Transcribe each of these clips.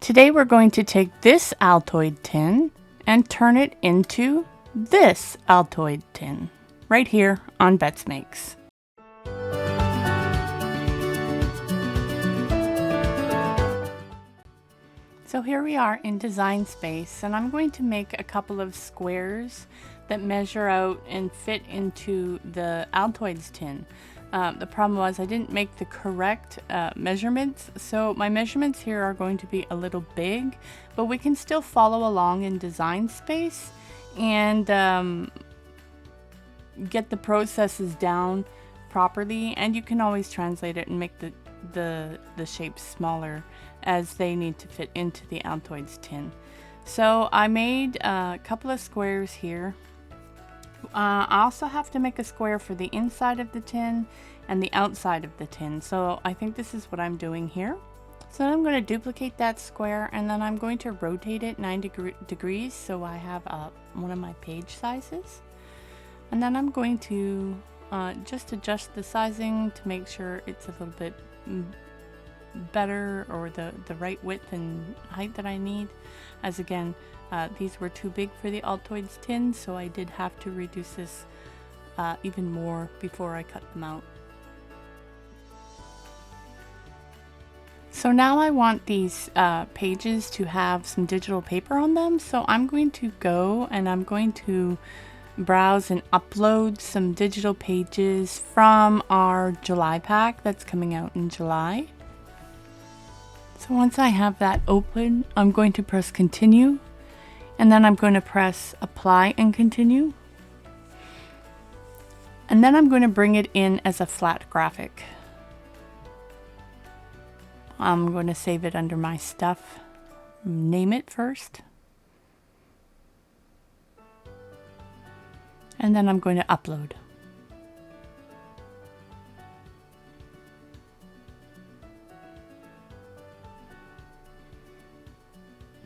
Today we're going to take this Altoid tin and turn it into this Altoid tin right here on Bets Makes. So here we are in Design Space, and I'm going to make a couple of squares that measure out and fit into the Altoids tin. The problem was I didn't make the correct measurements, so my measurements here are going to be a little big, but we can still follow along in Design Space and get the processes down properly, and you can always translate it and make the shapes smaller as they need to fit into the Altoids tin. So I made a couple of squares here. I also have to make a square for the inside of the tin and the outside of the tin. So I think this is what I'm doing here. So I'm going to duplicate that square, and then I'm going to rotate it 90 degrees so I have one of my page sizes. And then I'm going to just adjust the sizing to make sure it's a little bit better, or the right width and height that I need, as again these were too big for the Altoids tin, so I did have to reduce this even more before I cut them out. So now I want these pages to have some digital paper on them, so I'm going to go and I'm going to browse and upload some digital pages from our July pack that's coming out in July. So once I have that open, I'm going to press continue, and then I'm going to press apply and continue. And then I'm going to bring it in as a flat graphic. I'm going to save it under my stuff, name it first. And then I'm going to upload.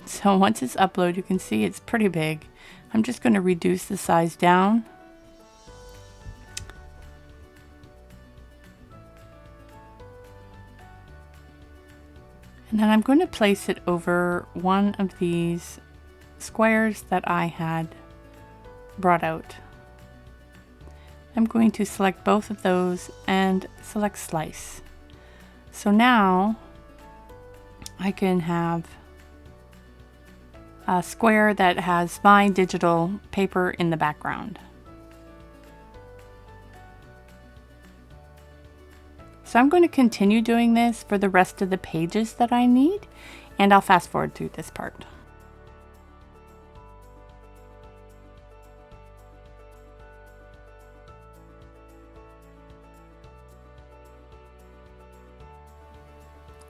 So once it's uploaded, you can see it's pretty big. I'm just going to reduce the size down. And then I'm going to place it over one of these squares that I had brought out. I'm going to select both of those and select slice. So now I can have a square that has my digital paper in the background. So I'm going to continue doing this for the rest of the pages that I need, and I'll fast forward through this part.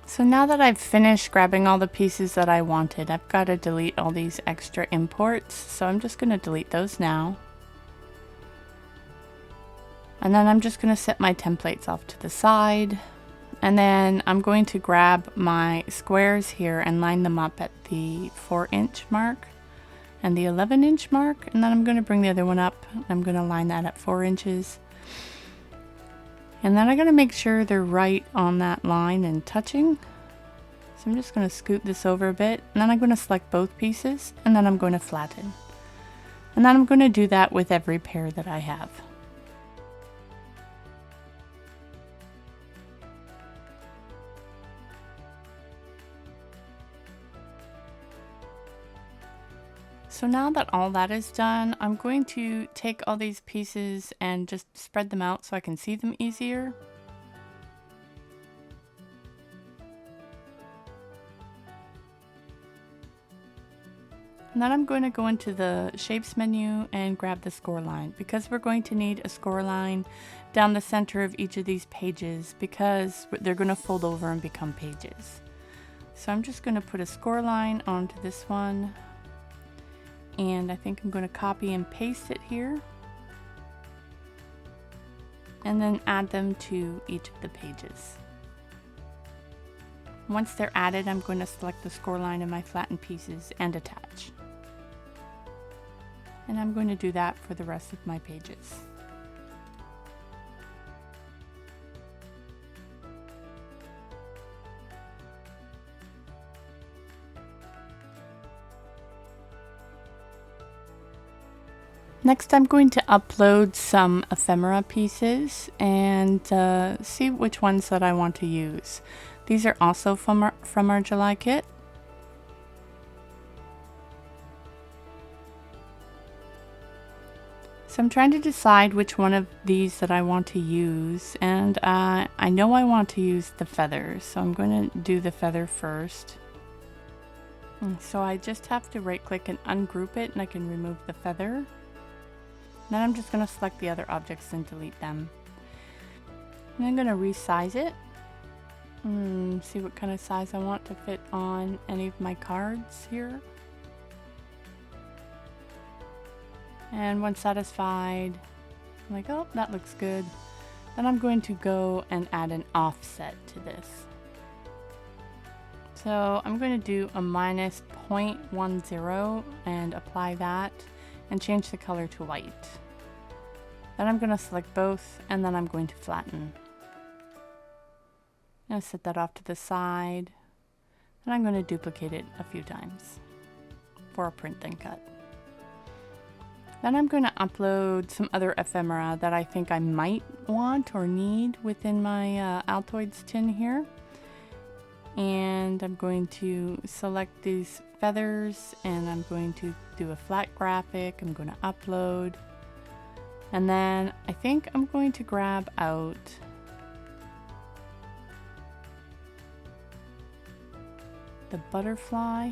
So now that I've finished grabbing all the pieces that I wanted, I've got to delete all these extra imports. So I'm just going to delete those now. And then I'm just going to set my templates off to the side. And then I'm going to grab my squares here and line them up at the 4-inch mark and the 11-inch mark. And then I'm going to bring the other one up. I'm going to line that at 4 inches. And then I'm going to make sure they're right on that line and touching. So I'm just going to scoot this over a bit, and then I'm going to select both pieces, and then I'm going to flatten. And then I'm going to do that with every pair that I have. So now that all that is done, I'm going to take all these pieces and just spread them out so I can see them easier. And then I'm going to go into the shapes menu and grab the score line, because we're going to need a score line down the center of each of these pages because they're going to fold over and become pages. So I'm just going to put a score line onto this one. And I think I'm going to copy and paste it here, and then add them to each of the pages. Once they're added, I'm going to select the score line in my flattened pieces and attach. And I'm going to do that for the rest of my pages. Next, I'm going to upload some ephemera pieces and see which ones that I want to use. These are also from our July kit. So I'm trying to decide which one of these that I want to use, and I know I want to use the feathers, so I'm going to do the feather first. So I just have to right click and ungroup it, and I can remove the feather. Then I'm just going to select the other objects and delete them. And I'm going to resize it. See what kind of size I want to fit on any of my cards here. And once satisfied, I'm like, oh, that looks good. Then I'm going to go and add an offset to this. So I'm going to do a minus 0.10 and apply that and change the color to white. Then I'm going to select both and then I'm going to flatten. I'm going to set that off to the side. And I'm going to duplicate it a few times for a print and cut. Then I'm going to upload some other ephemera that I think I might want or need within my Altoids tin here. And I'm going to select these feathers and I'm going to do a flat graphic. I'm going to upload. And then I think I'm going to grab out the butterfly.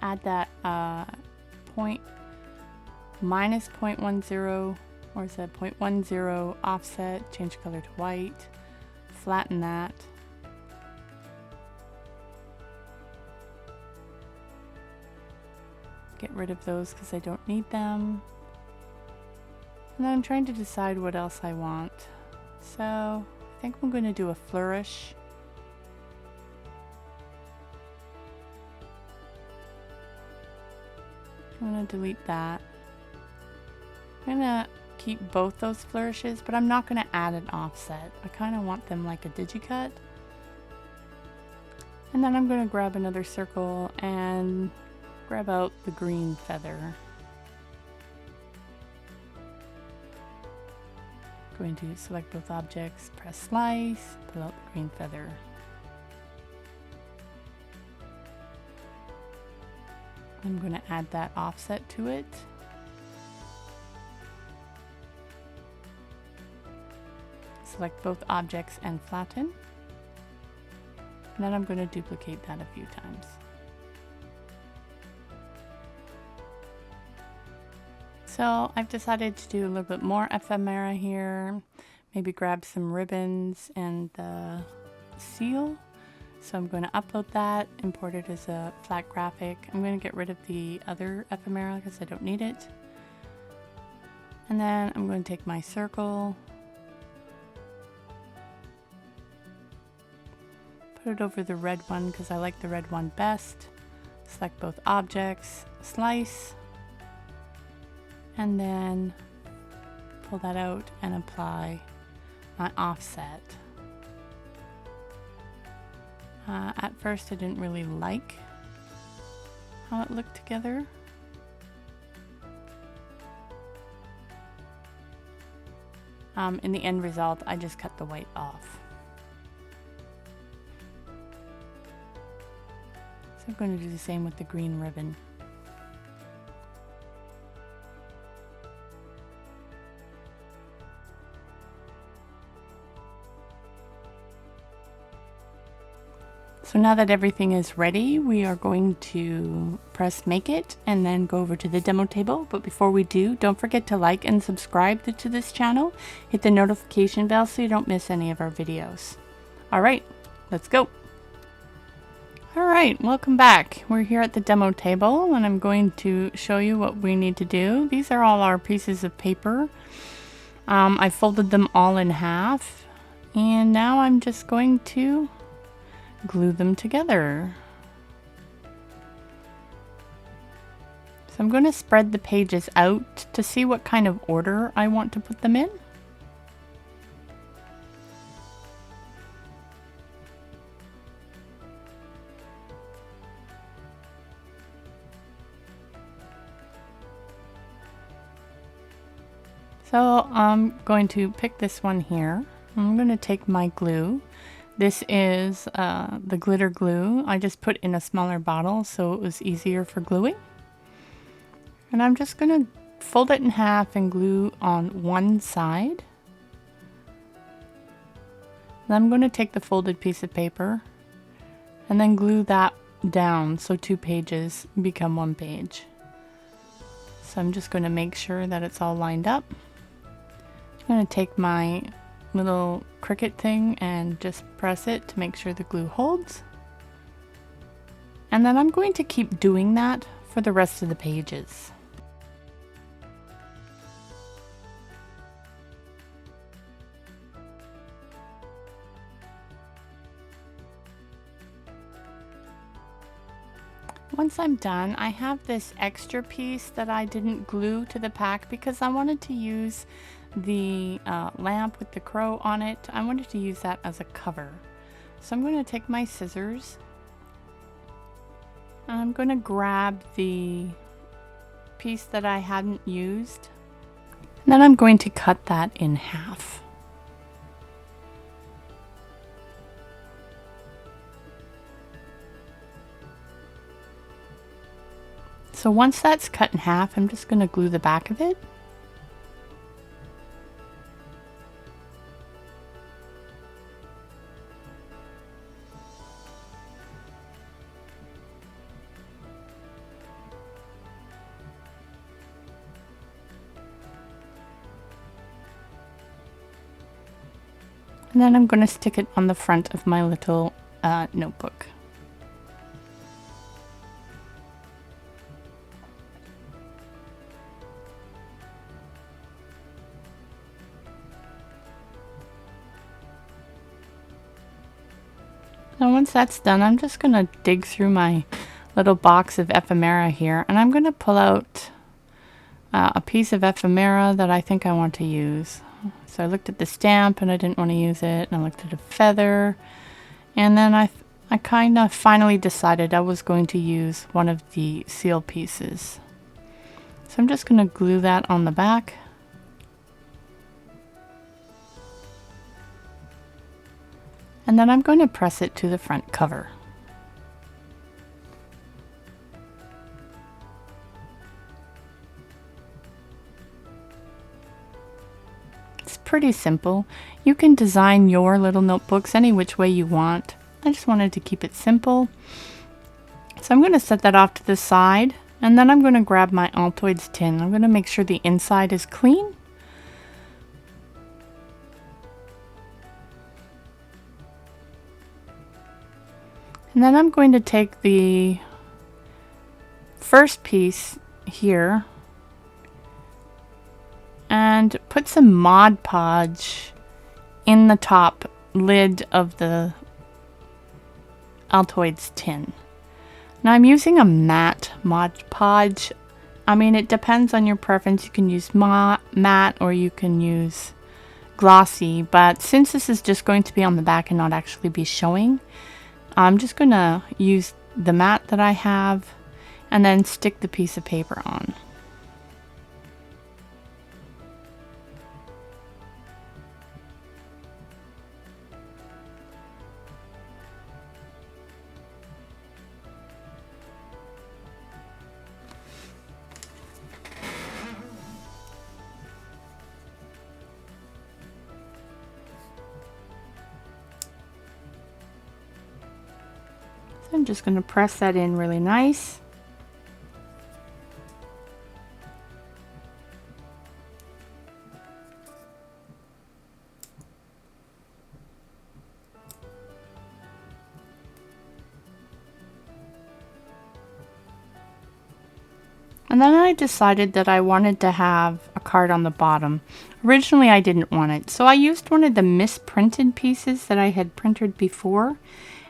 Add that minus 0.10, or is that 0.10 offset, change color to white, flatten that. Get rid of those because I don't need them. And then I'm trying to decide what else I want. So I think I'm going to do a flourish. I'm going to delete that. I'm going to keep both those flourishes, but I'm not going to add an offset. I kind of want them like a digicut. And then I'm going to grab another circle and grab out the green feather. Going to select both objects, press slice, pull out the green feather. I'm going to add that offset to it. Select both objects and flatten. And then I'm going to duplicate that a few times. So I've decided to do a little bit more ephemera here. Maybe grab some ribbons and the seal. So I'm going to upload that, import it as a flat graphic. I'm going to get rid of the other ephemera because I don't need it. And then I'm going to take my circle, put it over the red one because I like the red one best. Select both objects, slice, and then pull that out and apply my offset. At first I didn't really like how it looked together. In the end result, I just cut the white off. So I'm going to do the same with the green ribbon. So now that everything is ready, we are going to press make it and then go over to the demo table. But before we do, don't forget to like and subscribe to this channel. Hit the notification bell so you don't miss any of our videos. All right, let's go. All right, welcome back. We're here at the demo table and I'm going to show you what we need to do. These are all our pieces of paper. I folded them all in half and now I'm just going to glue them together. So I'm going to spread the pages out to see what kind of order I want to put them in. So I'm going to pick this one here. I'm going to take my glue. This is the glitter glue. I just put in a smaller bottle so it was easier for gluing. And I'm just going to fold it in half and glue on one side. Then I'm going to take the folded piece of paper and then glue that down so 2 pages become 1 page. So I'm just going to make sure that it's all lined up. I'm going to take my little Cricut thing and just press it to make sure the glue holds. And then I'm going to keep doing that for the rest of the pages. Once I'm done, I have this extra piece that I didn't glue to the pack because I wanted to use the lamp with the crow on it. I wanted to use that as a cover. So I'm going to take my scissors and I'm going to grab the piece that I hadn't used. And then I'm going to cut that in half. So once that's cut in half, I'm just going to glue the back of it. And then I'm going to stick it on the front of my little notebook. Now once that's done, I'm just going to dig through my little box of ephemera here, and I'm going to pull out a piece of ephemera that I think I want to use. So I looked at the stamp and I didn't want to use it, and I looked at a feather, and then I kind of finally decided I was going to use one of the seal pieces. So I'm just going to glue that on the back. And then I'm going to press it to the front cover. It's pretty simple. You can design your little notebooks any which way you want. I just wanted to keep it simple. So I'm going to set that off to the side, and then I'm going to grab my Altoids tin. I'm going to make sure the inside is clean. And then I'm going to take the first piece here and put some Mod Podge in the top lid of the Altoids tin. Now I'm using a matte Mod Podge. I mean, it depends on your preference. You can use matte or you can use glossy, but since this is just going to be on the back and not actually be showing, I'm just going to use the matte that I have and then stick the piece of paper on. I'm just going to press that in really nice. And then I decided that I wanted to have a card on the bottom. Originally I didn't want it, so I used one of the misprinted pieces that I had printed before,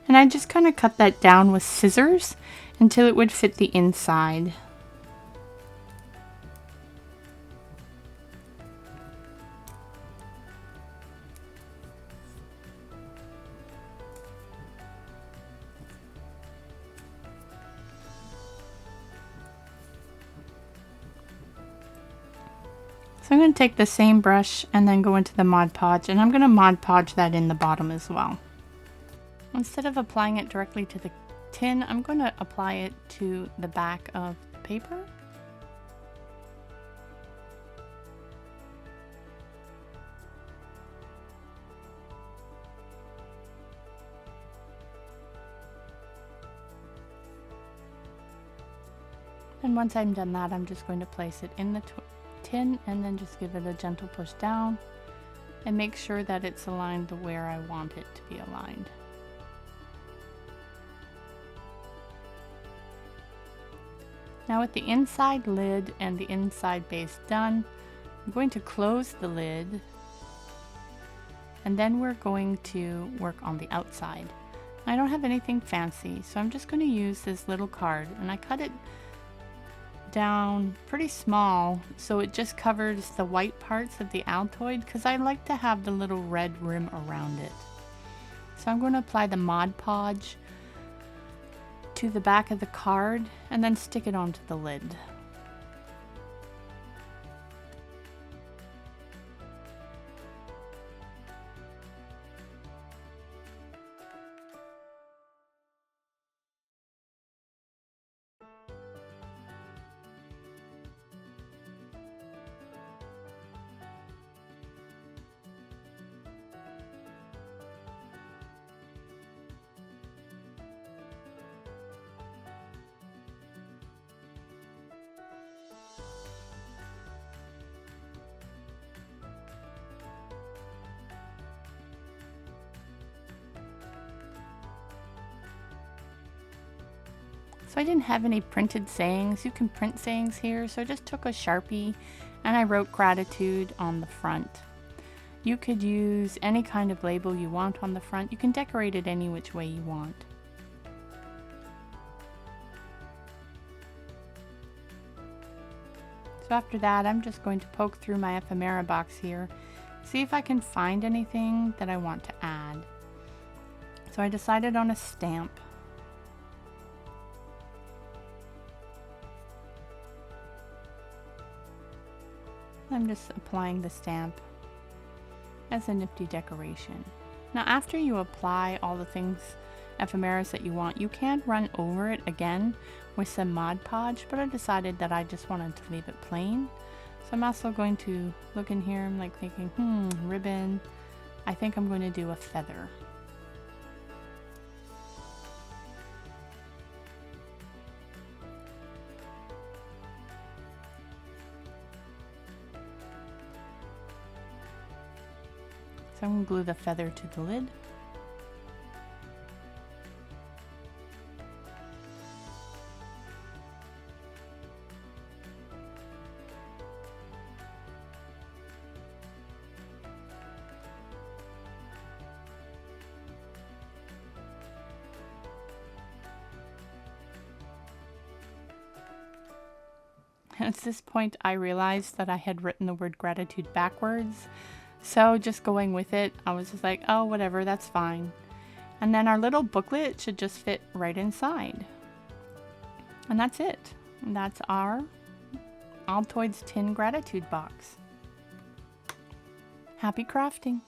and I just kind of cut that down with scissors until it would fit the inside. So I'm going to take the same brush and then go into the Mod Podge, and I'm going to Mod Podge that in the bottom as well. Instead of applying it directly to the tin, I'm going to apply it to the back of the paper. And once I'm done that, I'm just going to place it in the tin and then just give it a gentle push down and make sure that it's aligned to where I want it to be aligned. Now with the inside lid and the inside base done, I'm going to close the lid, and then we're going to work on the outside. I don't have anything fancy, so I'm just going to use this little card, and I cut it down pretty small so it just covers the white parts of the Altoid, because I like to have the little red rim around it. So I'm going to apply the Mod Podge to the back of the card and then stick it onto the lid. So I didn't have any printed sayings. You can print sayings here, so I just took a Sharpie and I wrote gratitude on the front. You could use any kind of label you want on the front. You can decorate it any which way you want. So after that, I'm just going to poke through my ephemera box here, see if I can find anything that I want to add. So I decided on a stamp. I'm just applying the stamp as a nifty decoration. Now after you apply all the things, ephemeras that you want, you can run over it again with some Mod Podge, but I decided that I just wanted to leave it plain. So I'm also going to look in here, I'm like thinking, ribbon. I think I'm going to do a feather. So I'm going to glue the feather to the lid. At this point, I realized that I had written the word gratitude backwards. So just going with it, I was just like, oh, whatever, that's fine. And then our little booklet should just fit right inside. And that's it. And that's our Altoids Tin Gratitude Box. Happy crafting!